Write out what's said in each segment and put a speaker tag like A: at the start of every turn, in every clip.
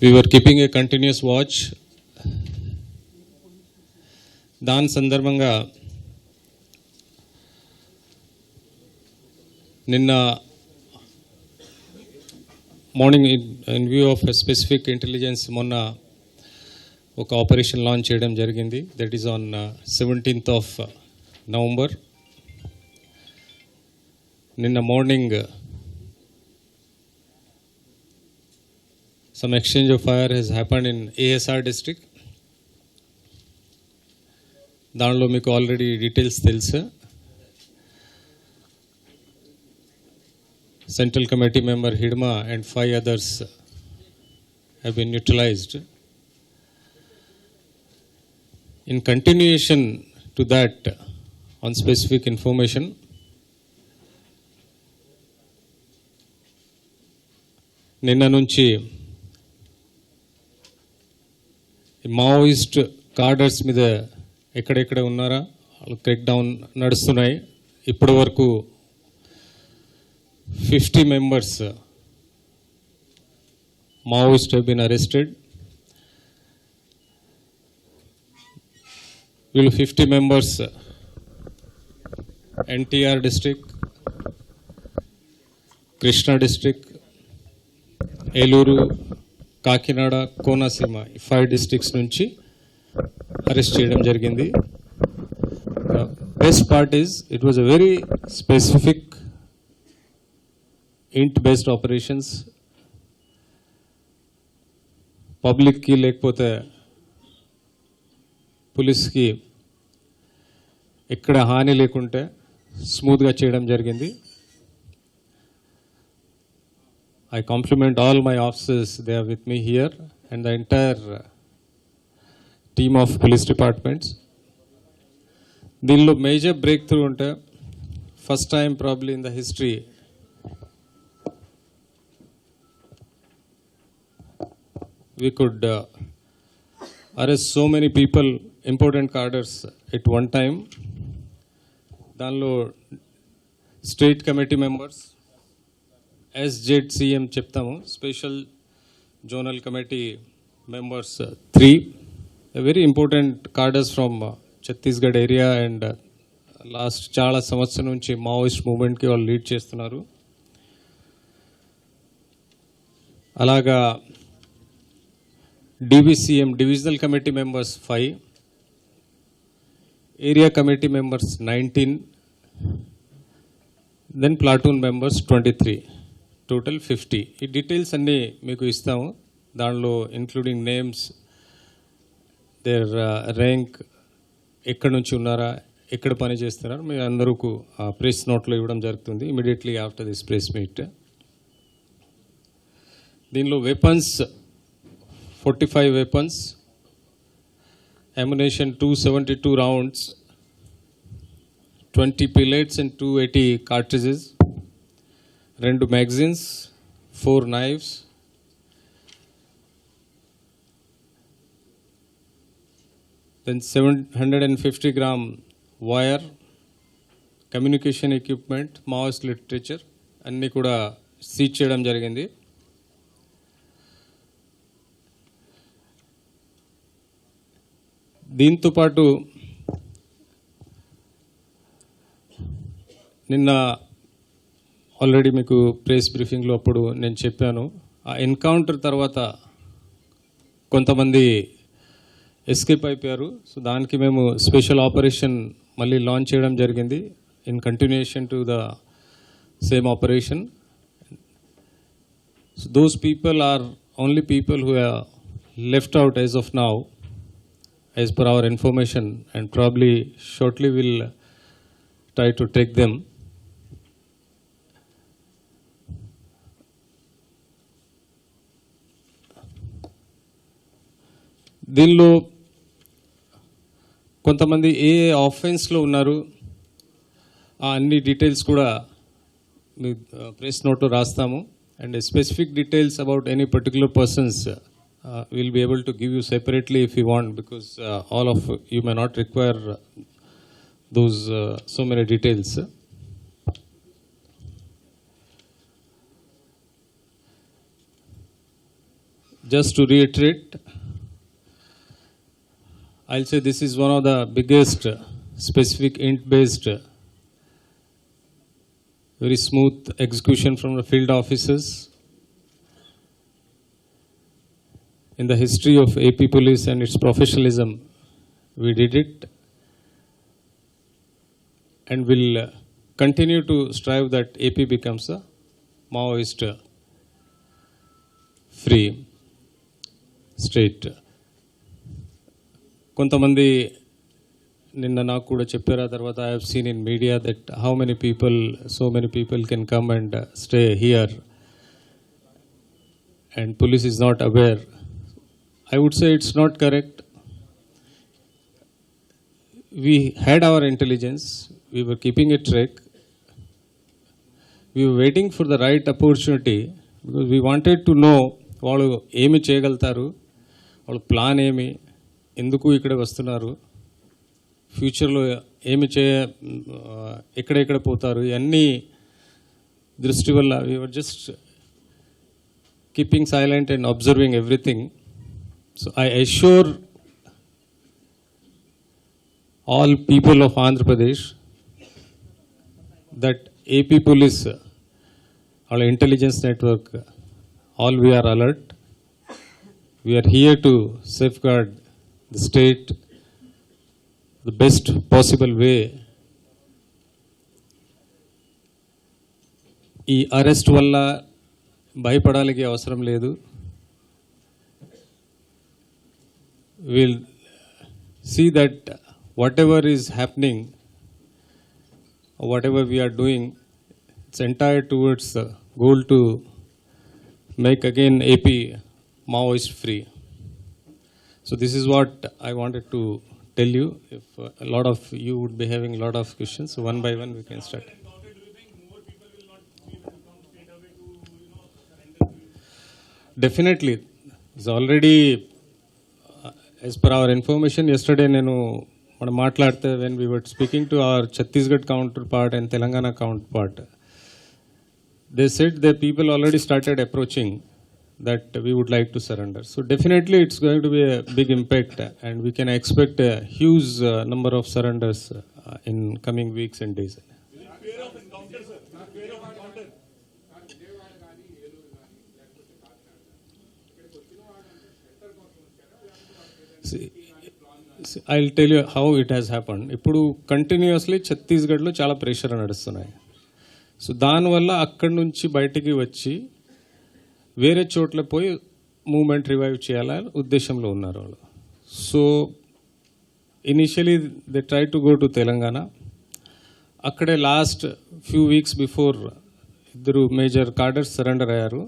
A: We were keeping a continuous watch. దాని సందర్భంగా నిన్న morning in view of specific intelligence మొన్న ఒక ఆపరేషన్ లాంచ్ చేయడం జరిగింది. That is on 17th of November. నిన్న morning some exchange of fire has happened in ASR district. దానిలో మీకు ఆల్రెడీ డీటెయిల్స్ తెలుసు. Central Committee member Hidma and 5 others have been neutralized. In continuation to that, on specific information, నిన్న నుంచి Maoist కార్డర్స్ మీద ఎక్కడెక్కడ ఉన్నారా crack down నడుస్తున్నాయి. ఇప్పటి వరకు 50 members Maoists have been arrested. వీళ్ళు 50 members NTR district, Krishna district, Eluru, Kakinada, Konaseema 5 districts నుంచి అరెస్ట్ చేయడం జరిగింది. Best part is it was a very specific ఇంట్ బేస్డ్ ఆపరేషన్స్. పబ్లిక్కి లేకపోతే పోలీస్కి ఎక్కడ హాని లేకుంటే స్మూత్గా చేయడం జరిగింది. I compliment all my officers, they are with me here, and the entire team of police departments. దీనిలో మేజర్ బ్రేక్ త్రూ ఉంటే first time probably in the history we could arrest so many people, important cadres at one time. దానిలో state committee members, SZCM చెప్తాము, special zonal committee members 3, very important కార్డర్స్ from Chhattisgarh area and last చాలా సంవత్సరం నుంచి Maoist మూవ్మెంట్కి వాళ్ళు lead చేస్తున్నారు. అలాగా DVCM divisional committee members 5, area committee members 19, then platoon members 23, total 50. ఈ details అన్నీ మీకు ఇస్తాము. దానిలో ఇంక్లూడింగ్ నేమ్స్, దేర్ ర్యాంక్, ఎక్కడి నుంచి ఉన్నారా, ఎక్కడ పని చేస్తున్నారు, మీ అందరూ ప్రెస్ నోట్లో ఇవ్వడం జరుగుతుంది immediately after this press meet. దీనిలో weapons 45 weapons, ammunition 272 rounds, 20 pellets and 280 cartridges, 2 magazines, 4 knives, then 750 gram wire, communication equipment, Maoist literature అన్నీ కూడా సీజ్ చేయడం జరిగింది. దీంతో పాటు నిన్న ఆల్రెడీ మీకు ప్రెస్ బ్రీఫింగ్లో అప్పుడు నేను చెప్పాను, ఆ ఎన్కౌంటర్ తర్వాత కొంతమంది ఎస్కేప్ అయిపోయారు. సో దానికి మేము స్పెషల్ ఆపరేషన్ మళ్ళీ లాంచ్ చేయడం జరిగింది in continuation to the same operation. So those people are only people who are left out as of now as per our information, and probably shortly we'll try to take them. దీనిలో కొంతమంది ఏ ఆఫెన్స్లో ఉన్నారు ఆ అన్ని details కూడా మీ press నోట్లో రాస్తాము. And specific details about any particular persons we'll be able to give you separately if you want, because all of you may not require those so many details. just to reiterate, I'll say this is one of the biggest specific int-based, very smooth execution from the field officers in the history of AP Police and its professionalism. We did it and will continue to strive that AP becomes a Maoist free state. కొంతమంది నిన్న నాకు కూడా చెప్పారు. ఆ తర్వాత I have seen in media that how many people, so many people can come and stay here and police is not aware. I would say it's not correct. We had our intelligence, we were keeping a track, we were waiting for the right opportunity because we wanted to know వాళ్ళు ఏమి చేయగలుగుతారు, వాళ్ళ plan ఏమి, ఎందుకు ఇక్కడ వస్తున్నారు, ఫ్యూచర్లో ఏమి ఎక్కడెక్కడ పోతారు, ఇవన్నీ దృష్టి వల్ల we were just keeping silent and observing everything. So I assure all people of Andhra Pradesh that AP Police, our intelligence network, all we are alert. We are here to safeguard the state the best possible way. ఈ arrest వల్ల భయపడాలికి అవసరం లేదు. We'll see that whatever is happening, whatever we are doing, it's entire towards the goal to make again AP Maoist free. So this is what I wanted to tell you. If a lot of you would be having a lot of questions, so one by one we can start. Definitely, it's already as per our information yesterday నేను మనం మాట్లాడితే when we were speaking to our Chhattisgarh counterpart and Telangana counterpart, they said that people already started approaching that we would like to surrender. So definitely it's going to be a big impact and we can expect a huge number of surrenders in coming weeks and days. See, I'll tell you how it has happened. ఇప్పుడు continuously ఛత్తీస్గఢ్లో చాలా pressure నడుస్తున్నాయి. So దానివల్ల అక్కడి నుంచి బయటికి వచ్చి వేరే చోట్ల పోయి మూమెంట్ రివైవ్ చేయాలని ఉద్దేశంలో ఉన్నారు వాళ్ళు. So initially they try to go to Telangana. అక్కడే లాస్ట్ ఫ్యూ వీక్స్ బిఫోర్ ఇద్దరు మేజర్ కార్డర్స్ సరెండర్ అయ్యారు.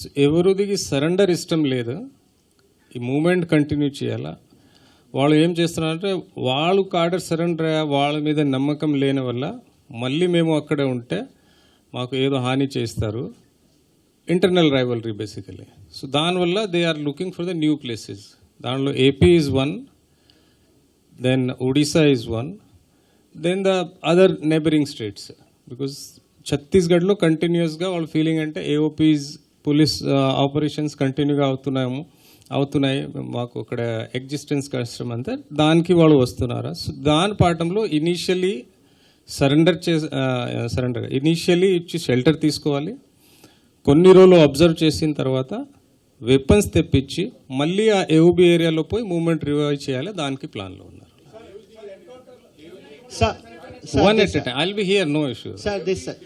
A: సో ఎవరికి సరెండర్ ఇష్టం లేదు, ఈ మూమెంట్ కంటిన్యూ చేయాలా. వాళ్ళు ఏం చేస్తున్నారంటే వాళ్ళు కార్డర్ సరెండర్ అయ్యా, వాళ్ళ మీద నమ్మకం లేని వల్ల మళ్ళీ మేము అక్కడే ఉంటే మాకు ఏదో హాని చేస్తారు. Internal rivalry basically. సో దానివల్ల they are looking for the new places. దానిలో AP is one, then Odisha is one, then the other neighbouring states. Because ఛత్తీస్గఢ్లో కంటిన్యూస్గా వాళ్ళ ఫీలింగ్ అంటే ఏఓపీస్ పోలీస్ ఆపరేషన్స్ కంటిన్యూగా అవుతున్నాయి, మాకు అక్కడ ఎగ్జిస్టెన్స్ కష్టం అంతా, దానికి వాళ్ళు వస్తున్నారా. సో దాని పాఠంలో ఇనీషియలీ ఇనీషియలీ ఇచ్చి షెల్టర్ తీసుకోవాలి. కొన్ని రోజులు అబ్జర్వ్ చేసిన తర్వాత వెపన్స్ తెప్పించి మళ్ళీ ఆ ఏఓబీ ఏరియాలో పోయి మూవ్మెంట్ రివైవ్ చేయాలి. దానికి ప్లాన్లో ఉన్నారు. One at a time. I'll be here, no issue.
B: Sir, this sir.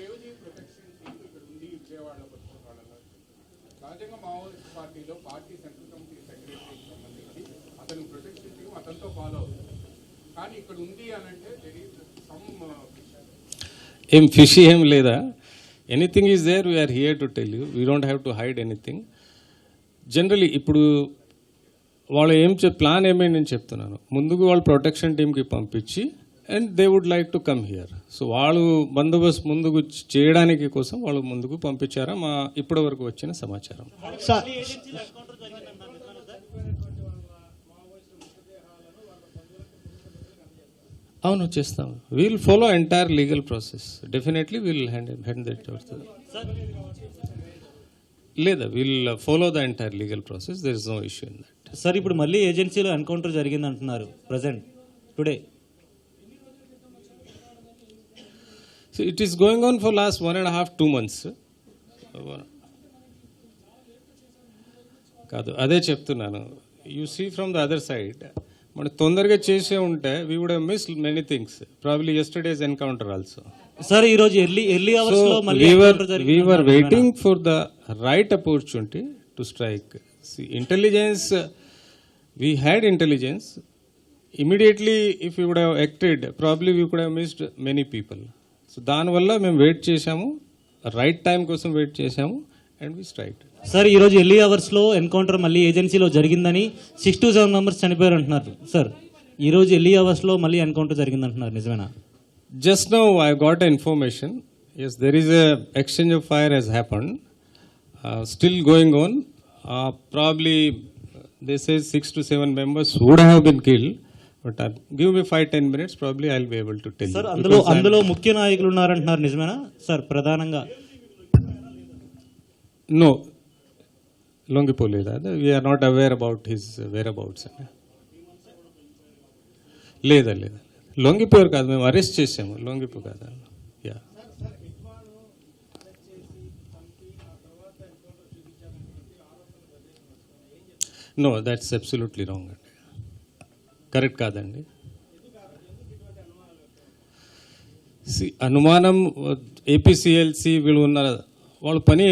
A: ఏం ఫిషీ ఏం లేదా, anything is there, we're here to tell you, we don't have to hide anything. Generally ఇప్పుడు వాళ్ళు ప్లాన్ ఏమేమి నేను చెప్తున్నాను. ముందుకు వాళ్ళు ప్రొటెక్షన్ టీమ్కి పంపించి and they would like to come here. So వాళ్ళు బందోబస్తు ముందుకు చేయడానికి కోసం వాళ్ళు ముందుకు పంపించారా మా ఇప్పటి వరకు వచ్చిన సమాచారం. అవును, చేస్తాం. We'll follow entire legal process. Definitely we'll hand that. లేదా will follow the entire legal process, there is no issue in that.
B: Sir ఇప్పుడు మళ్ళీ ఏజెన్సీలో ఎన్కౌంటర్ జరిగింది అంటున్నారు present today.
A: So it is going on for last 1.5-2 months. కాదు, అదే చెప్తున్నాను. You see from the other side, మనం తొందరగా చేసే ఉంటే we would have missed many things, probably yesterday's encounter also.
B: Sir ఈ రోజు ఎర్లీ అవర్స్ లో మళ్ళీ
A: we were waiting for the right opportunity to strike. See, intelligence, we had intelligence. Immediately, if we would have acted, probably we could have missed many people. So దానివల్ల మేము wait చేశాము, right time కోసం wait చేశాము, and we strike.
B: Sir ఈ రోజు early hours లో encounter మళ్ళీ ఏజెన్సీలో జరిగిందని 6 to 7 members చనిపోయారు అంటున్నారు. సార్ ఈ రోజు ఎర్లీ అవర్స్ లో మళ్ళీ ఎన్కౌంటర్ జరిగింది అంటున్నారు, నిజమేనా?
A: Just now I got information. Yes, there is a exchange of fire has happened. Still going on. Probably they say 6 to 7 members would have been killed. But give me 5-10 minutes. Probably I'll be able to tell you.
B: Sir అందులో ముఖ్య నాయకులు ఉన్నారంటున్నారు, నిజమేనా sir? ప్రధానంగా
A: No. లొంగిపోలేదు. We are not aware about his whereabouts. లేదా లొంగిపోయారు కాదు, మేము arrest చేసాము, లొంగిపో కాదు. Ya, no, that's absolutely wrong అండి, కరెక్ట్ కాదండి. అనుమానం ఏపీసీఎల్సీ వీళ్ళు ఉన్న వాళ్ళ పని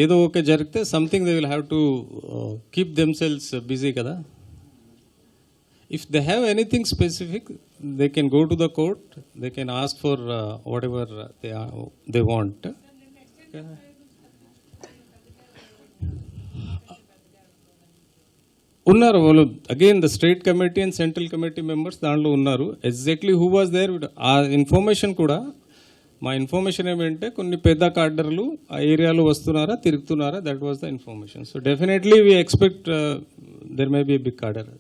A: ఏదో ఒక జరిగితే something they will have to keep themselves busy కదా. If they have anything specific, they can go to the court. They can ask for whatever they want. ఉన్నారు వాళ్ళు, again the state committee and central committee members దాంట్లో ఉన్నారు. Exactly who was there, ఆ information కూడా, మా information ఏమంటే కొన్ని పెద్ద కార్డర్లు ఆ ఏరియాలో వస్తున్నారా, తిరుగుతున్నారా, that was the information. So definitely we expect there may be a big cadre.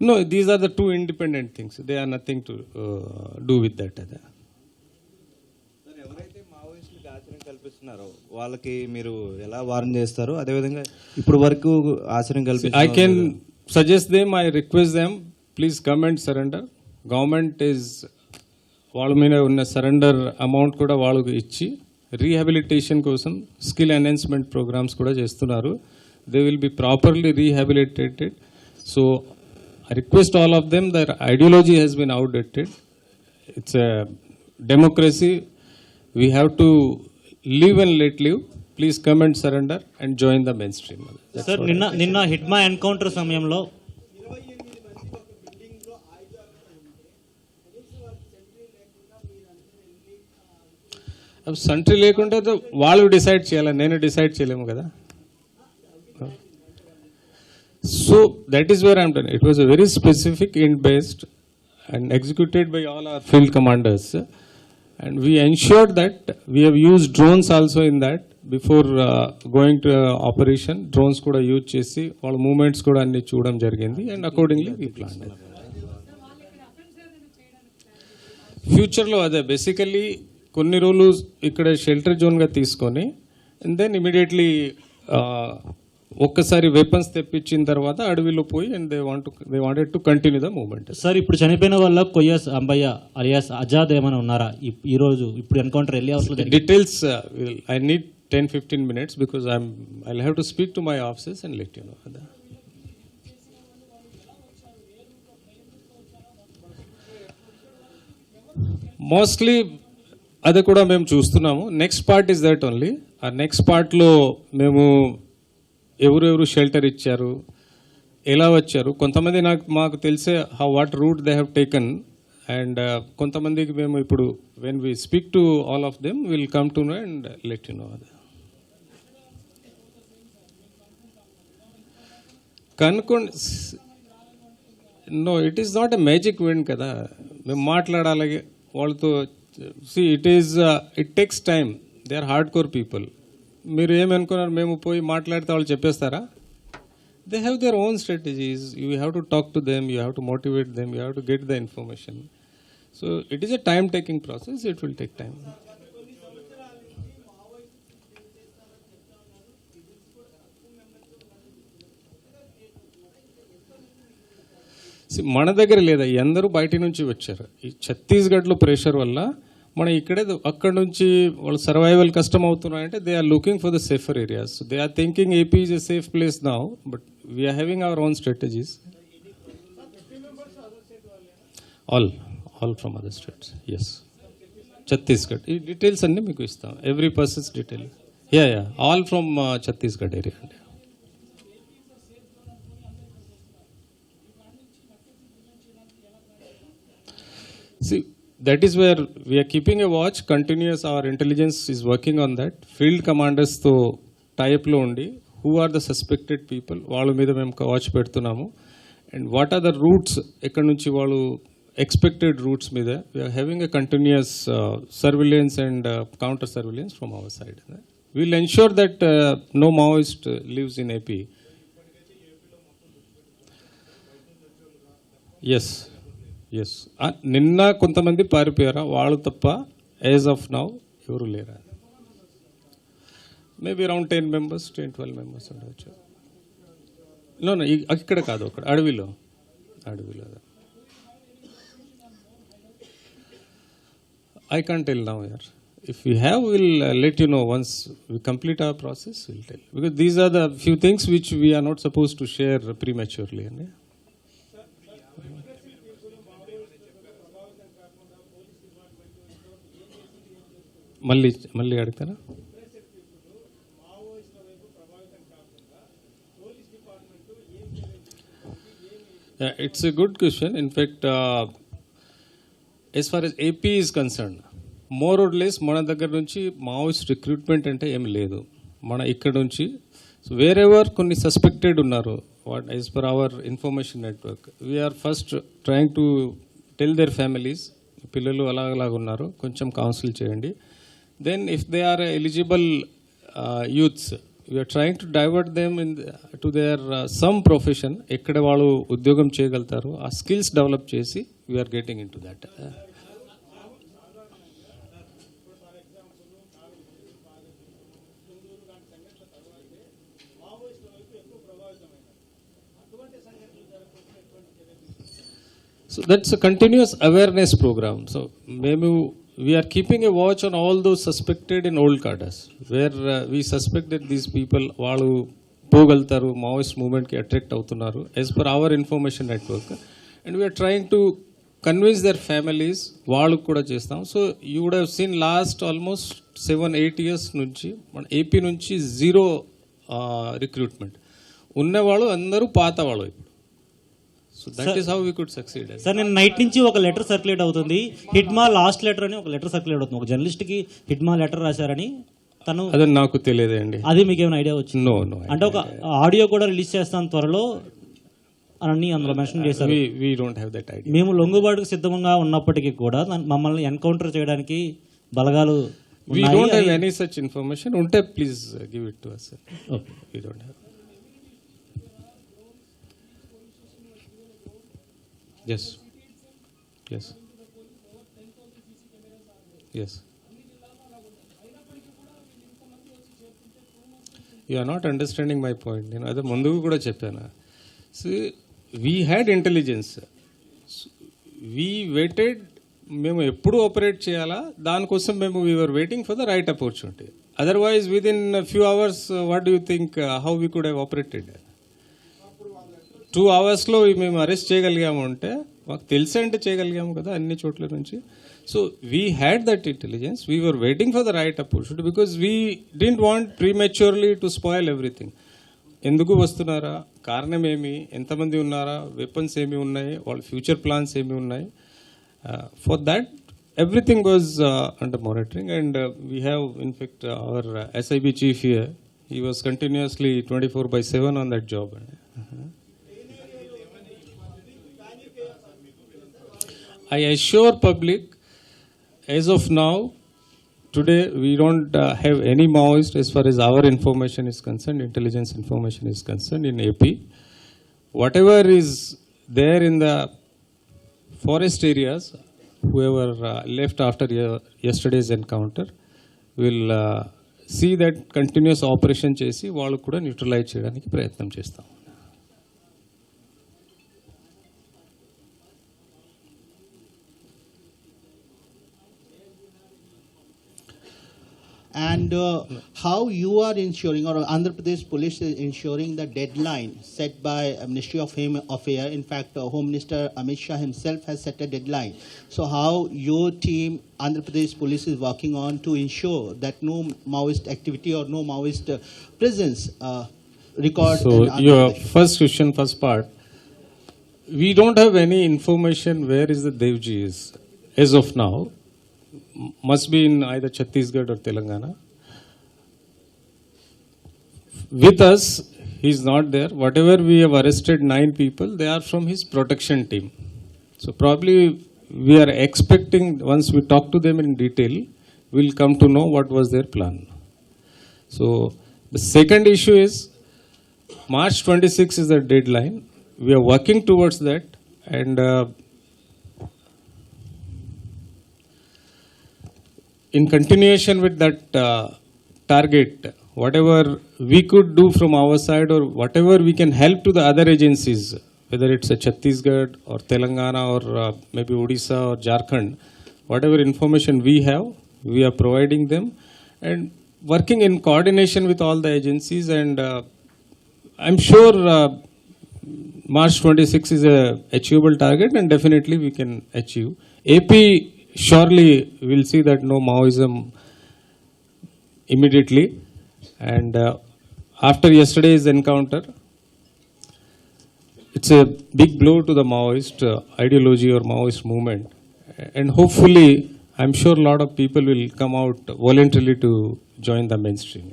A: No, these are the two independent things. They are nothing to do with that.
C: ఎవరైతే మావోయిస్టులకు ఆశ్రయం కల్పిస్తున్నారో వాళ్ళకి మీరు ఎలా వార్న్ చేస్తారు? అదేవిధంగా ఇప్పుడు వరకు ఆశ్రయం
A: I can suggest them, I request them, please come and surrender. Government is వాళ్ళ మీద ఉన్న సరెండర్ అమౌంట్ కూడా వాళ్ళకి ఇచ్చి రీహాబిలిటేషన్ కోసం స్కిల్ ఎన్హాన్స్మెంట్ ప్రోగ్రామ్స్ కూడా చేస్తున్నారు. They will be properly rehabilitated. So I request all of them, their ideology has been outdated. It's a democracy. We have to live and let live. Please come and surrender and join the mainstream.
B: Sir నిన్న Hidma encounter సమయంలో
A: sentry లేకుంటే వాళ్ళు decide చేయాలి, నేను decide చేయలేము కదా. So that is where I am done. It was a very specific int-based and executed by all our field commanders, and we ensured that we have used drones also in that before going to operation. Drones kuda use chesi all movements kuda anni chudam jarigindi, and accordingly we planned it. Future lo ade basically konni rolu ikkada shelter zone ga తీసుకొని and then immediately ఒక్కసారి weapons తెప్పించిన తర్వాత అడవిలో పోయి and they wanted to continue the movement.
B: Sir ఇప్పుడు చనిపోయిన వాళ్ళ కొయ్యస్ Ambaiah alias Azad ఏమైనా ఉన్నారా ఈ రోజు ఇప్పుడు ఎన్కౌంటర్ ఎర్లీ అవర్స్ లో?
A: Details I need 10-15 minutes because I'll have to speak to my officers and let you know. Mostly అది కూడా మేము చూస్తున్నాము. Next part is that only. ఆ నెక్స్ట్ పార్ట్లో మేము ఎవరెవరు షెల్టర్ ఇచ్చారు, ఎలా వచ్చారు, కొంతమంది మాకు తెలిసే what route they have taken, and కొంతమందికి మేము ఇప్పుడు when we speak to all of them will come to know and let you know. కనుక్కోండి. No, it is not a magic wand కదా, మేము మాట్లాడాలి వాళ్ళతో. It takes time, they are hard core people. మీరు ఏమనుకున్నారు మేము పోయి మాట్లాడితే వాళ్ళు చెప్పేస్తారా? They have their own strategies. You have to talk to them, you have to motivate them, you have to get the information. So it is a time-taking process. It will take time. See, మన దగ్గర లేదా అందరూ బయట నుంచి వచ్చారు. ఈ ఛత్తీస్గఢ్లో pressure వల్ల మన ఇక్కడే అక్కడ నుంచి వాళ్ళ సర్వైవల్ కష్టం అవుతున్నాయంటే they are looking for the safer areas. They are thinking AP is a safe place now, but we're having our own strategies. All from other states. Yes, Chhattisgarh. ఈ డీటెయిల్స్ అన్నీ మీకు ఇస్తాం, every persons detail. Yeah all from Chhattisgarh area అండి. See, that is where we are keeping a watch, continuous, our intelligence is working on that. Field commanders తో టైప్లో ఉండి who are the suspected people, వాళ్ళ మీద మేము వాచ్ పెడుతున్నాము. And what are the routes, ఎక్కడి నుంచి వాళ్ళు ఎక్స్పెక్టెడ్ రూట్స్ మీద we're having a continuous surveillance and counter surveillance from our side. Will ensure that no Maoist lives in AP. Yes, నిన్న కొంతమంది పారిపోయారా, వాళ్ళు తప్ప యాజ్ ఆఫ్ నౌ ఎవరు లేరా. మేబీ అరౌండ్ 10 members, 12 members ఉండవచ్చు. నో ఇక్కడ కాదు, అక్కడ అడవిలో. I can't tell now, yaar. If we have, we'll let you know once we complete our process. We'll tell, because these are the few things which we are not supposed to share prematurely. మళ్ళీ అడుగుతారా? It's a good question. In fact, as far as AP is concerned, more or less మన దగ్గర నుంచి Maoist recruitment అంటే ఏం లేదు. మన ఇక్కడ నుంచి వేరెవర్ కొన్ని సస్పెక్టెడ్ ఉన్నారు, what as per our information network, we're first trying to tell their families, పిల్లలు అలాగ ఉన్నారు, కొంచెం కౌన్సిల్ చేయండి. Then if they are eligible youths, we are trying to divert them to their some profession, ekkada vallu udyogam cheyagaltaru, aa skills develop chesi we are getting into that. So that's a continuous awareness program. So maybe we are keeping a watch on all those suspected in old cadres, where we suspect that these people వాళ్ళు పోగలుగుతారు, Maoist మూవ్మెంట్కి attract అవుతున్నారు as per our information network. And we're trying to convince their families, వాళ్ళకు కూడా చేస్తాం. So you would have seen last almost 7-8 years నుంచి మన AP నుంచి 0 రిక్రూట్మెంట్. ఉన్నవాళ్ళు అందరూ పాత వాళ్ళు ఇప్పుడు. So that is how we could succeed.
B: Sir, నేను నైట్ నుంచి ఒక లెటర్ సర్క్యులేట్ అవుతుంది, హిట్మా లాస్ట్ లెటర్ అని ఒక లెటర్ సర్క్యులేట్ అవుతుంది. ఒక జర్నలిస్ట్ కి హిట్మా లెటర్ రాశారని తను,
A: అదే నాకు తెలియదండి.
B: అది మీకు ఏమైనా ఐడియా వచ్చింది?
A: నో
B: అంటే ఒక ఆడియో కూడా రిలీజ్ చేస్తాను త్వరలో అని అందులో మెన్షన్ చేశారు.
A: We don't have that idea.
B: మేము లొంగుబాటుకు సిద్ధంగా ఉన్నప్పటికీ కూడా మమ్మల్ని ఎన్కౌంటర్ చేయడానికి బలగాలు
A: We don't have any such information. ఉంటే please give it to us.
B: Okay.
A: We don't have. Yes. You are not understanding my point. నేను అదే ముందుకు కూడా చెప్పాను. See, we had intelligence. We waited. మేము ఎప్పుడు ఆపరేట్ చేయాలా దానికోసం మేము we were waiting for the right opportunity. Otherwise, within a few hours, what do you think, how we could have operated? 2 hours మేము అరెస్ట్ చేయగలిగాము అంటే మాకు తెలిసి అంటే చేయగలిగాము కదా అన్ని చోట్ల నుంచి. So we had that intelligence, we were waiting for the right opportunity because we didn't want prematurely to spoil everything. ఎందుకు వస్తున్నారా, కారణం ఏమి, ఎంతమంది ఉన్నారా, వెపన్స్ ఏమి ఉన్నాయి, వాళ్ళ ఫ్యూచర్ ప్లాన్స్ ఏమి ఉన్నాయి. For that everything was under monitoring and we have infect our SIB chief here. He was continuously 24/7 on that job. I assure public, as of now, today we don't have any Maoist as far as our information is concerned, intelligence information is concerned in AP. Whatever is there in the forest areas, whoever left after yesterday's encounter will see that continuous operation చేసి వాళ్ళు కూడా neutralise చేయడానికి ప్రయత్నం చేస్తాం.
D: And how you are ensuring, or Andhra Pradesh Police is ensuring the deadline set by Ministry of Home Affairs. In fact, Home Minister Amit Shah himself has set a deadline. So how your team, Andhra Pradesh Police, is working on to ensure that no Maoist activity or no Maoist presence record.
A: So
D: in Andhra
A: your
D: Pradesh.
A: first question, first part, we don't have any information where is the Devji is as of now. Must be in either Chhattisgarh or Telangana. With us, he is not there. Whatever we have arrested 9 people, they are from his protection team. So probably we are expecting, once we talk to them in detail, we'll come to know what was their plan. So the second issue is March 26 is the deadline. We are working towards that, and in continuation with that target, whatever we could do from our side or whatever we can help to the other agencies, whether it's a Chhattisgarh or Telangana or maybe Odisha or Jharkhand, whatever information we have, we are providing them and working in coordination with all the agencies. And I'm sure March 26 is a achievable target, and definitely we can achieve. AP surely will see that no Maoism immediately. And after yesterday's encounter, it's a big blow to the Maoist ideology or Maoist movement. And hopefully, I'm sure a lot of people will come out voluntarily to join the mainstream.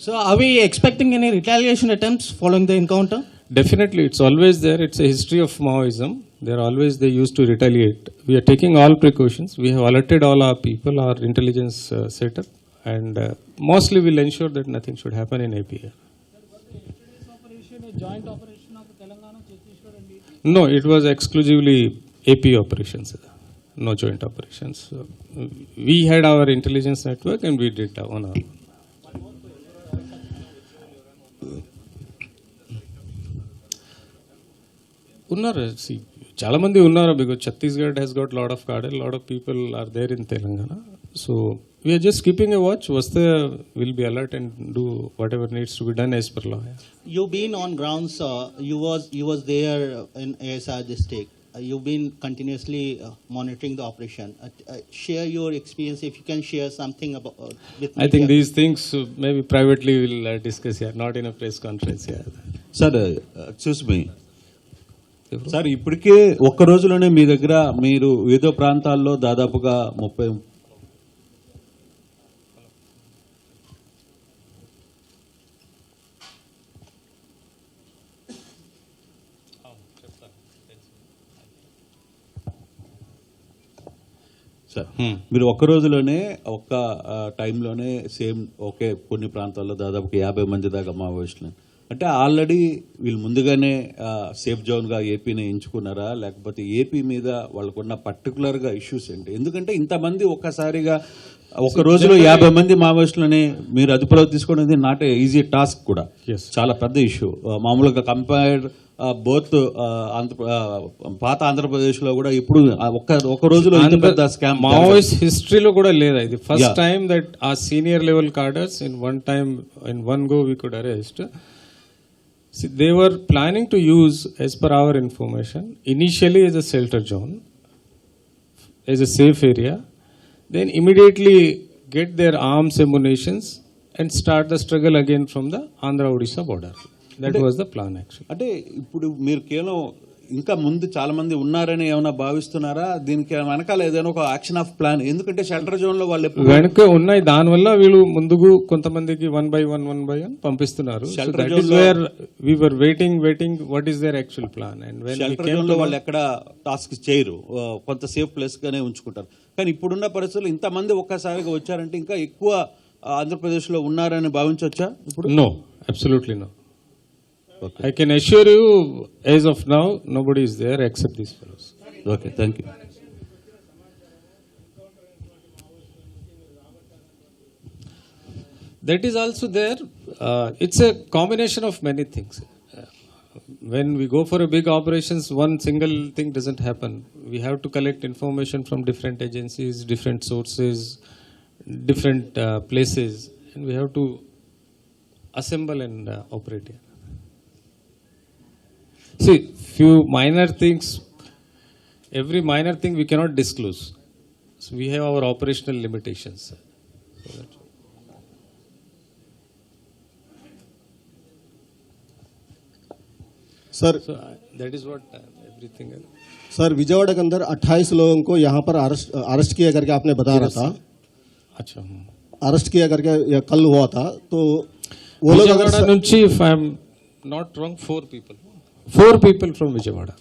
E: So are we expecting any retaliation attempts following the encounter?
A: Definitely, it's always there. It's a history of Maoism. They used to retaliate. We are taking all precautions. We have alerted all our people, our intelligence setup, and mostly we'll ensure that nothing should happen in AP. No, it was exclusively AP operations. No joint operations. So, we had our intelligence network and we did on our own. ఉన్నారు చాలా మంది ఉన్నారు, because Chhattisgarh has got lot of cadre, lot of people are there in Telangana. So we're just keeping a watch. వస్తే will be alert and do whatever needs to be done as per law.
D: You've been on ground, sir. You was there in ASR district. You've been continuously monitoring the operation. Share your experience, if you can share something about with
A: I think
D: media.
A: these things maybe privately we'll discuss here, not in a press conference here.
F: Sir excuse me sir, ఇప్పటికే ఒక్క రోజులోనే మీ దగ్గర మీరు వివిధ ప్రాంతాల్లో దాదాపుగా 30 sir మీరు ఒక్క రోజులోనే ఒక్క టైంలోనే సేమ్ ఒకే కొన్ని ప్రాంతాల్లో దాదాపు 50 మంది దాకా మావోయిస్టులు, అంటే ఆల్రెడీ వీళ్ళు ముందుగానే సేఫ్ జోన్గా ఏపీని ఎంచుకున్నారా, లేకపోతే ఏపీ మీద వాళ్ళకున్న పర్టికులర్గా ఇష్యూస్ ఏంటి? ఎందుకంటే ఇంతమంది ఒక్కసారిగా ఒక రోజులో 50 మంది మావోయిస్టులని మీరు అదుపులోకి తీసుకోవడం నాట్ ఈజీ టాస్క్ కూడా, చాలా పెద్ద ఇష్యూ. మామూలుగా కంపేర్డ్ బోత్ పాత ఆంధ్రప్రదేశ్లో కూడా ఇప్పుడు ఒక రోజులో ఇంత పెద్ద స్కామ్
A: మావోయిస్ట్ హిస్టరీలో కూడా లేదా. ఇది ఫస్ట్ టైం దట్ ఆ senior level కార్డర్స్ in one go we could arrest. See, they were planning to use, as per our information, initially as a shelter zone, as a safe area, then immediately get their arms, ammunitions, and start the struggle again from the Andhra-Odisha border. That was the plan actually.
F: అంటే ఇప్పుడు మీరు కేవలం ఇంకా ముందు చాలా మంది ఉన్నారని ఏమైనా భావిస్తున్నారా? దీనికి వెనకాల ఏదైనా ఒక యాక్షన్ ఆఫ్ ప్లాన్? ఎందుకంటే షెల్టర్ జోన్ లో వాళ్ళు
A: వెనక ఉన్నాయి, దానివల్ల వీళ్ళు ముందుకు కొంతమందికి 1 by 1 పంపిస్తున్నారు. We were waiting what is their actual plan, and when
F: shelter zone లో వాళ్ళు ఎక్కడ టాస్క్ చేయరు, కొంత సేఫ్ ప్లేస్ గానే ఉంచుకుంటారు. కానీ ఇప్పుడున్న పరిస్థితుల్లో ఇంతమంది ఒక్కసారిగా వచ్చారంటే ఇంకా ఎక్కువ ఆంధ్రప్రదేశ్ లో ఉన్నారని భావించవచ్చా ఇప్పుడు?
A: No, absolutely no. Okay. I can assure you, as of now, nobody is there except these fellows.
F: Okay, thank you.
A: That is also there. It's a combination of many things. When we go for a big operations, one single thing doesn't happen. We have to collect information from different agencies, different sources, different places, and we have to assemble and operate here. See, few minor things, every minor thing we cannot disclose. So we have our operational limitations.
G: Sir
A: So that is what everything.
G: Sir Vijayawada के अंदर 28 लोगों को यहाँ पर arrest किया करके आपने बता रहा था,
A: अच्छा,
G: अरेस्ट किया करके यह कल हुआ था, तो वो लोग अगर
A: Vijayawada nunchi, if I am not wrong, 4 people from Vijayawada.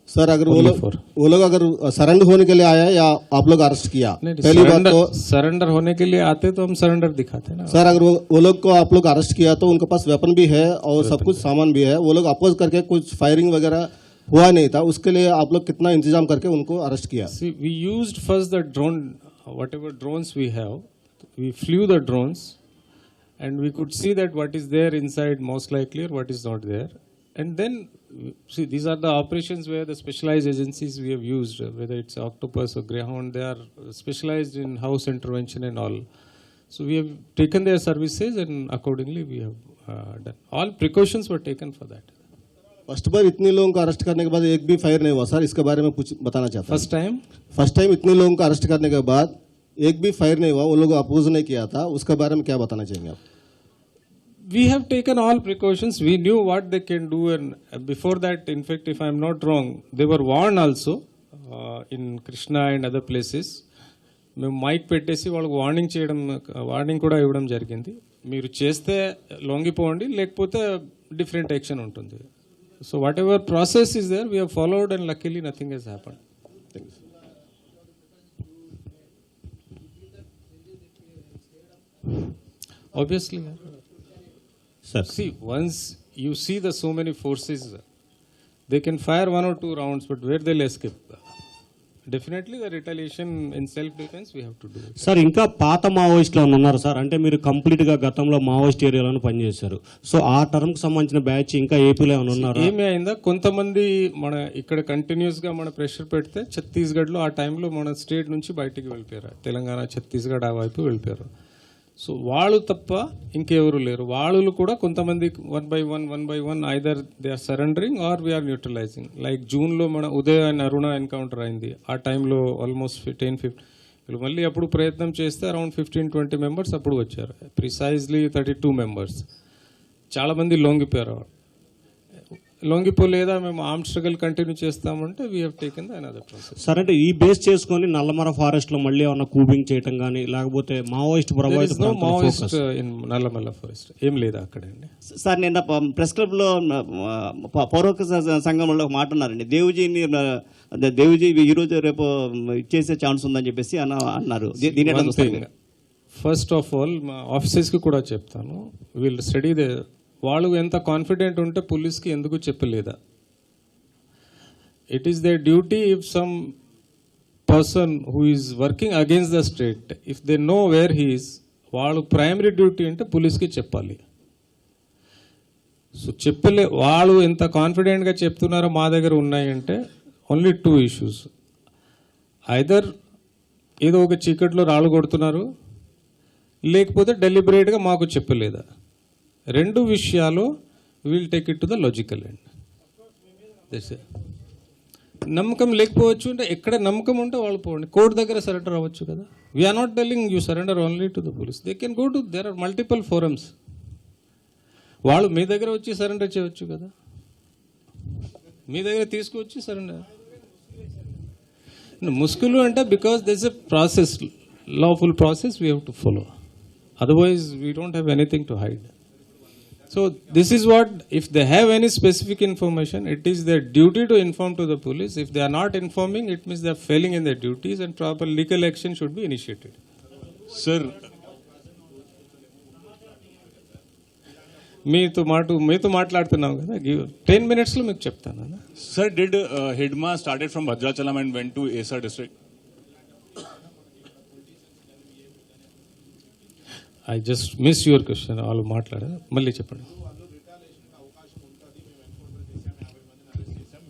G: Sir अगर
A: Only four.
G: वो लोग अगर सरेंडर होने के लिए आया या आप लोग अरेस्ट किया? पहली बात तो
A: सरेंडर होने के लिए आते तो हम सरेंडर दिखाते ना.
G: सर अगर वो लोग को आप लोग अरेस्ट किया तो उनके पास वेपन भी है और सब कुछ सामान भी है, वो लोग अपोज करके कुछ फायरिंग वगैरह हुआ नहीं था, उसके लिए आप लोग कितना इंतजाम करके उनको अरेस्ट किया?
A: See, we used first the drone, whatever drones we have, we flew the drones and we could see that what is there inside most likely or what is not there. And then, see, these are the operations where the specialized agencies we have used, whether it's Octopus or Greyhound, they are specialized in house intervention and all. So we have taken their services and accordingly we have done. All precautions were taken for that.
G: First बार इतने लोगों को arrest करने के बाद एक भी fire नहीं हुआ सर, इसके बारे में कुछ बताना चाहता हूं।
A: फर्स्ट टाइम
G: इतने लोगों को अरेस्ट करने के बाद एक भी फायर नहीं हुआ, वो लोग अपोज नहीं किया था, उसके बारे में क्या बताना चाहेंगे आप?
A: We have taken all precautions. We knew what they can do, and before that, in fact, if I am not wrong, they were warned also in Krishna and other places. మేము మైక్ పెట్టేసి వాళ్ళకి warning కూడా ఇవ్వడం జరిగింది. మీరు చేస్తే లొంగిపోండి, లేకపోతే డిఫరెంట్ యాక్షన్ ఉంటుంది. So what ever process is there we have followed and luckily nothing has happened. Obviously,
B: sir.
A: See, once you see the so many forces, they can fire 1 or 2 rounds, but where they'll escape? Definitely the retaliation in self-defense we have to do it.
B: Sir ఇంకా పాత మావోయిస్టులు ఉన్నారు sir, అంటే మీరు కంప్లీట్గా గతంలో Maoist ఏరియాలో పనిచేశారు, సో ఆ టర్మ్కి సంబంధించిన బ్యాచ్ ఇంకా ఏపీలో ఏమైనా ఉన్నారు?
A: ఏమీ అయిందా, కొంతమంది మన ఇక్కడ కంటిన్యూస్గా మన ప్రెషర్ పెడితే ఛత్తీస్గఢ్లో ఆ టైంలో మన స్టేట్ నుంచి బయటికి వెళ్ళిపోయారు, తెలంగాణ ఛత్తీస్గఢ్ ఆ వైపు వెళ్ళిపోయారు. సో వాళ్ళు తప్ప ఇంకెవరు లేరు. వాళ్ళు కూడా కొంతమంది one by one either they are surrendering or we're neutralizing. Like జూన్లో మన ఉదయ్ అండ్ అరుణ ఎన్కౌంటర్ అయింది, ఆ టైంలో ఆల్మోస్ట్ 10-15 మళ్ళీ అప్పుడు ప్రయత్నం చేస్తే అరౌండ్ 15-20 మెంబర్స్ అప్పుడు వచ్చారు, ప్రిసైజ్లీ 32 మెంబర్స్. చాలామంది లొంగిపోయారు. లొంగిపోలేదా మేము ఆర్మ్ స్ట్రగల్ కంటిన్యూ చేస్తామంటే we have taken the another process.
B: Sir అంటే ఈ బేస్ చేసుకొని నల్లమర ఫారెస్ట్ లో మళ్ళీ ఏమన్నా కూబింగ్ చేయటం కానీ లేకపోతే Maoist
A: Maoist in Nallamala forest ఏం లేదా అక్కడండి?
H: సార్ నిన్న ప్రెస్ క్లబ్ లో పౌరక సంఘంలో మాట అన్నారండి, దేవుజీ ఈ రోజు రేపు ఇచ్చేసే ఛాన్స్ ఉందని చెప్పేసి అన్నారు.
A: ఫస్ట్ ఆఫ్ ఆల్ మా ఆఫీసర్స్కి కూడా చెప్తాను, వీళ్ళు స్టడీ వాళ్ళు ఎంత కాన్ఫిడెంట్ ఉంటే పోలీస్కి ఎందుకు చెప్పలేదా? It is their duty if some person who is working against the state, if they know where he is, వాళ్ళు ప్రైమరీ డ్యూటీ అంటే పోలీస్కి చెప్పాలి. సో చెప్పలే, వాళ్ళు ఎంత కాన్ఫిడెంట్గా చెప్తున్నారో మా దగ్గర ఉన్నాయంటే ఓన్లీ 2 ఇష్యూస్. ఐదర్ ఏదో ఒక చీకట్లో రాళ్ళు కొడుతున్నారు, లేకపోతే డెలిబరేట్గా మాకు చెప్పలేదా. 2 విషయాలు will take it to the logical end. నమ్మకం లేకపోవచ్చు అంటే, ఎక్కడ నమ్మకం ఉంటే వాళ్ళు పోండి, కోర్టు దగ్గర సరెండర్ అవ్వచ్చు కదా. We're not telling you surrender only to the police, they can go to, there are multiple forums. వాళ్ళు మీ దగ్గర వచ్చి సరెండర్ చేయవచ్చు కదా, మీ దగ్గర తీసుకువచ్చి సరెండర్. ముస్కులు అంటే because this a process, lawful process we have to follow, otherwise we don't have anything to hide. So this is what, if they have any specific information, it is their duty to inform to the police. If they are not informing, it means they are failing in their duties and proper legal action should be initiated.
I: Sir,
A: మీతో మాట్లాడుతున్నాం కదా, 10 minutesలో మీకు చెప్తాను.
I: sir, did Hidma started from Bhadrachalam and went to Esa district?
A: I just miss your question. వాళ్ళు మాట్లాడారు, మళ్ళీ చెప్పండి.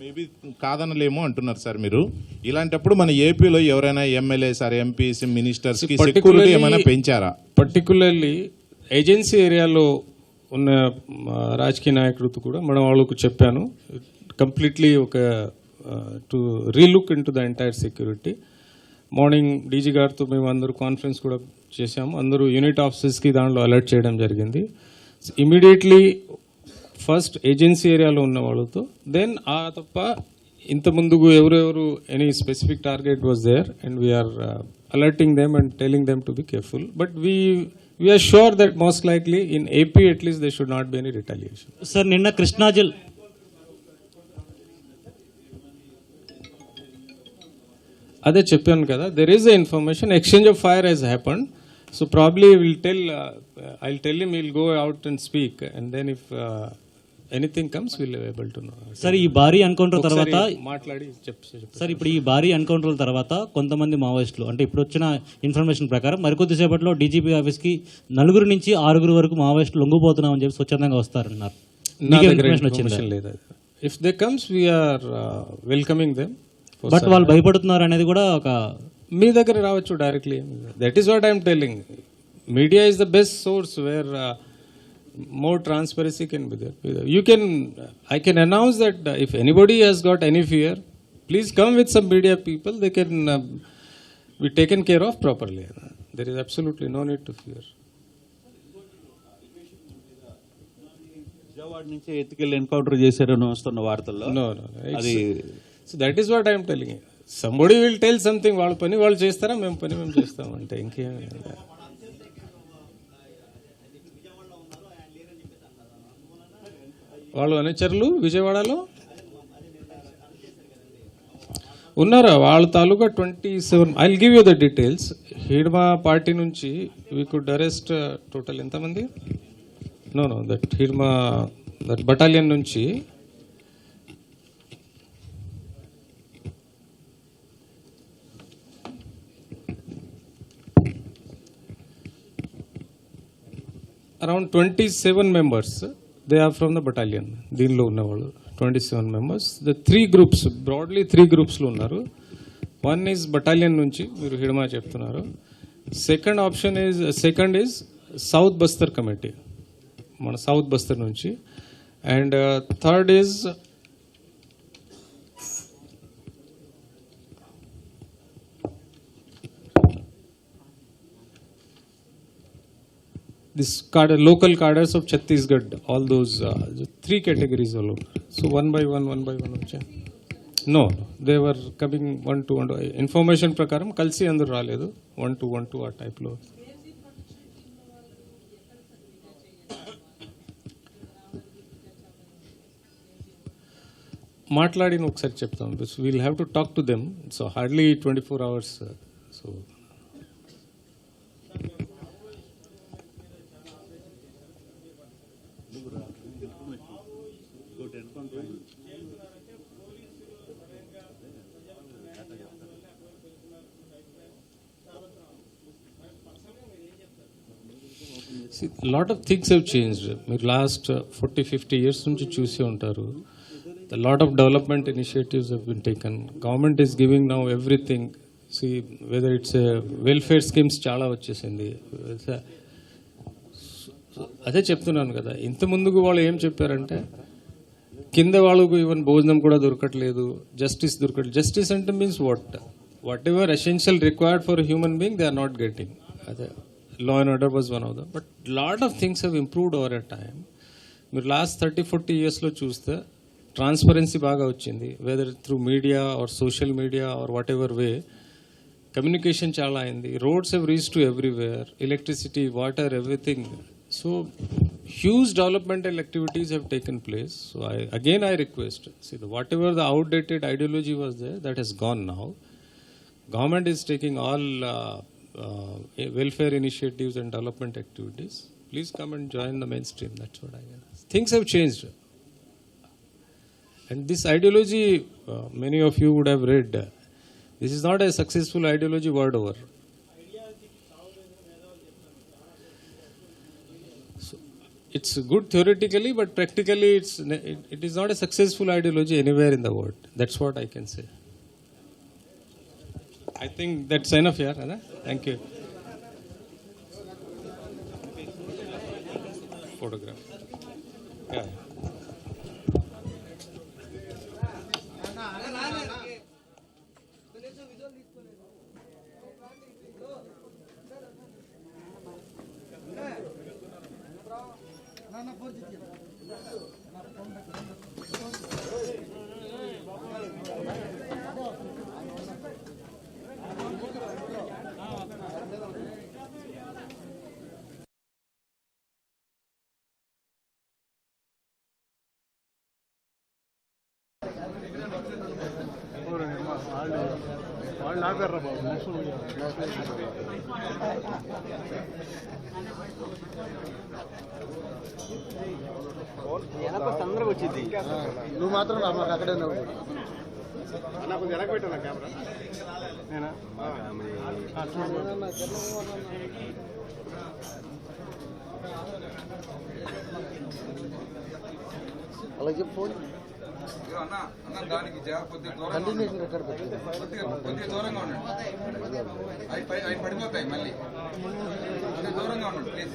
J: Maybe కాదనలేమో అంటున్నారు సార్ మీరు. ఇలాంటప్పుడు మన ఏపీలో ఎవరైనా ఎమ్మెల్యే సార్, ఎంపీస్, మినిస్టర్స్ కి సెక్యూరిటీ ఏమైనా పెంచారా?
A: పర్టికులర్లీ ఏజెన్సీ ఏరియాలో ఉన్న రాజకీయ నాయకులతో కూడా మనం వాళ్ళకు చెప్పాను, కంప్లీట్లీ ఒక to relook in to the entire security. Morning DG గారితో మేము అందరూ కాన్ఫరెన్స్ కూడా చేశాము. అందరూ యూనిట్ ఆఫీసర్స్కి దాంట్లో అలర్ట్ చేయడం జరిగింది. ఇమీడియట్లీ ఫస్ట్ ఏజెన్సీ ఏరియాలో ఉన్న వాళ్ళతో, దెన్ ఆ తప్ప ఇంత ముందుకు ఎవరెవరు any specific target was there and we're alerting them and telling them to be careful. But we are sure that most likely in AP at least there should not be any retaliation.
B: Sir నిన్న కృష్ణా జిల్లా
A: అదే చెప్పాను కదా, there is a information exchange of fire has happened, so probably we'll tell I'll tell him he'll go out and speak, and then if anything comes we'll be able to know.
B: Sir ఈ భారీ encounter తర్వాత
A: మాట్లాడి
B: sir ఇప్పుడు ఈ భారీ ఎన్కౌంటర్ల తర్వాత కొంతమంది మావోయిస్టులు అంటే ఇప్పుడు వచ్చిన ఇన్ఫర్మేషన్ ప్రకారం మరికొద్దిసేపట్లో డీజీపీ ఆఫీస్కి 4 నుంచి 6 వరకు మావోయిస్టులు లొంగిపోతున్నామని చెప్పి స్వచ్ఛందంగా వస్తారన్నారు.
A: ఇన్ఫర్మేషన్ లేదు. If they comes we're welcoming them.
B: But వాళ్ళు భయపడుతున్నారు అనేది కూడా ఒక
A: మీ దగ్గర రావచ్చు directly. That is what I'm telling. Media is the best source where more transparency can be there. I can announce that if anybody has got any fear, please come with some media people. They can be taken care of properly. There is absolutely no need to fear.
F: Vijayawada నుంచి ఎత్తుకెళ్ళి encounter చేశారని వస్తున్న వార్తల్లో.
A: No. అది so that is what I am telling you. Somebody will tell something. వాళ్ళ పని వాళ్ళు చేస్తారా, మేము పని మేము చేస్తాం అంటే ఇంకేం. వాళ్ళు అనుచరులు విజయవాడలో ఉన్నారా? వాళ్ళ తాలూకా 27. I will give you the details. Hidma party నుంచి వీ కుడ్ అరెస్ట్ టోటల్ ఎంతమంది? No that Hidma that battalion నుంచి around 27 members. They are from the battalion. దీనిలో ఉన్నవాళ్ళు 27 members. The 3 groups, broadly 3 groups-లో ఉన్నారు. One is battalion నుంచి మీరు హిడ్మా చెప్తున్నారు. Second is South Bastar Committee, మన సౌత్ బస్తర్ నుంచి. And third is this local cadres of Chhattisgarh, all those 3 categories all over. So one by one. No, they were coming one to one. Information prakaram kalsi andaru raaledu, one to ఆ type lo. మాట్లాడి ఒకసారి చెప్తాం. We'll have to talk to them. So hardly 24 hours. So see, a lot of things have changed. మీరు last 40-50 years నుంచి చూసి ఉంటారు. A lot of development initiatives have been taken. Government is giving now everything. See, whether it's a welfare schemes చాలా వచ్చేసింది. అదే చెప్తున్నాను కదా, ఇంత ముందుకు వాళ్ళు ఏం చెప్పారంటే కింద వాళ్ళకు ఈవెన్ భోజనం కూడా దొరకట్లేదు, జస్టిస్ దొరకట్లేదు. జస్టిస్ అంటే means what ever essential required for human being they are not getting. అదే law and order was one of them. But lot of things have improved over a time. మీరు last 30-40 yearsలో చూస్తే transparency బాగా వచ్చింది. Whether through media or social media or what ever way, communication చాలా అయింది. Roads have reach to everywhere, electricity, water, everything. So huge developmental activities have taken place. So I request, see, whatever the outdated ideology was there, that has gone now. Government is taking all welfare initiatives and development activities. Please come and join the mainstream. That's what I can. Things have changed. And this ideology, many of you would have read, this is not a successful ideology world over. it's good theoretically, but practically it is not a successful ideology anywhere in the world. That's what I can say. I think that's enough here. Right? Thank you. Photograph. Yeah.
G: నువ్వు మాత్రం రా, మాకు అక్కడే ఉన్నావు. నాకు వెనక పెట్టాను camera నేనా అలా చెప్పు ఫోన్ కంటిన్యూషన్ ఎక్కడ పెట్టింది
K: దూరంగా ఉండండి, అవి పడిపోతాయి మళ్ళీ. దూరంగా ఉండండి ప్లీజ్.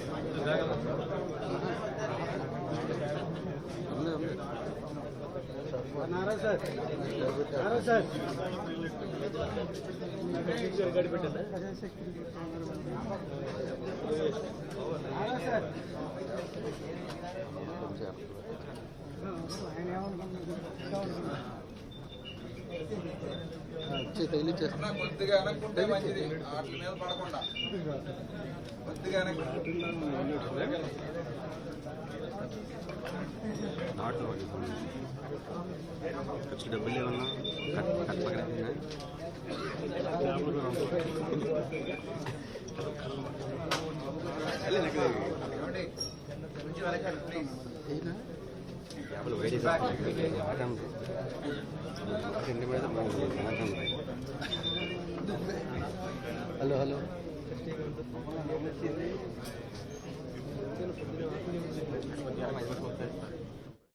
K: కొద్దిగా వెనక్కుంటే మంచిది, వాటి మీద పడకుండా కొద్దిగా
H: డబ్బులు ఏమన్నా
G: హలో హలో